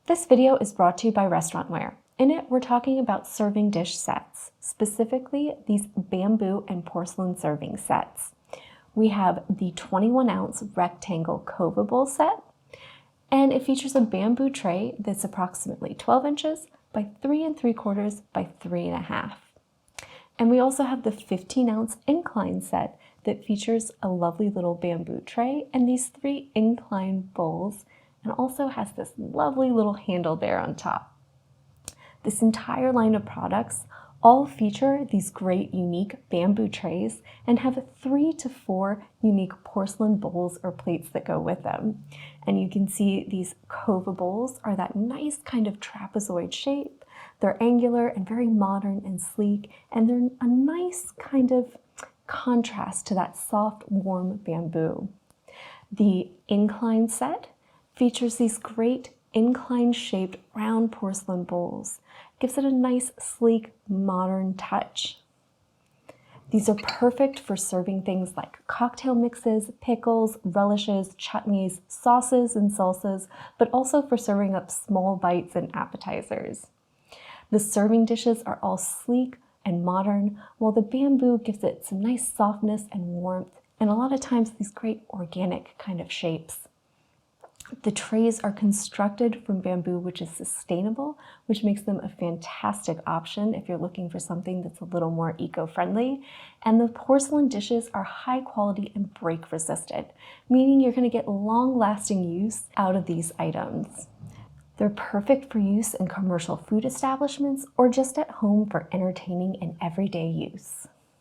This video is brought to you by Restaurantware. In it, we're talking about serving dish sets, specifically these bamboo and porcelain serving sets. We have the 21-ounce rectangle Cova bowl set, and it features a bamboo tray that's approximately 12 inches by 3 3/4 by 3.5. And we also have the 15-ounce incline set that features a lovely little bamboo tray and these 3 incline bowls, and also has this lovely little handle there on top. This entire line of products all feature these great unique bamboo trays and have 3 to 4 unique porcelain bowls or plates that go with them. And you can see these Cova bowls are that nice kind of trapezoid shape. They're angular and very modern and sleek, and they're a nice kind of contrast to that soft, warm bamboo. The incline set features these great incline-shaped round porcelain bowls. Gives it a nice, sleek, modern touch. These are perfect for serving things like cocktail mixes, pickles, relishes, chutneys, sauces, and salsas, but also for serving up small bites and appetizers. The serving dishes are all sleek and modern, while the bamboo gives it some nice softness and warmth, and a lot of times these great organic kind of shapes. The trays are constructed from bamboo, which is sustainable, which makes them a fantastic option if you're looking for something that's a little more eco-friendly. And the porcelain dishes are high quality and break resistant, meaning you're going to get long-lasting use out of these items. They're perfect for use in commercial food establishments or just at home for entertaining and everyday use.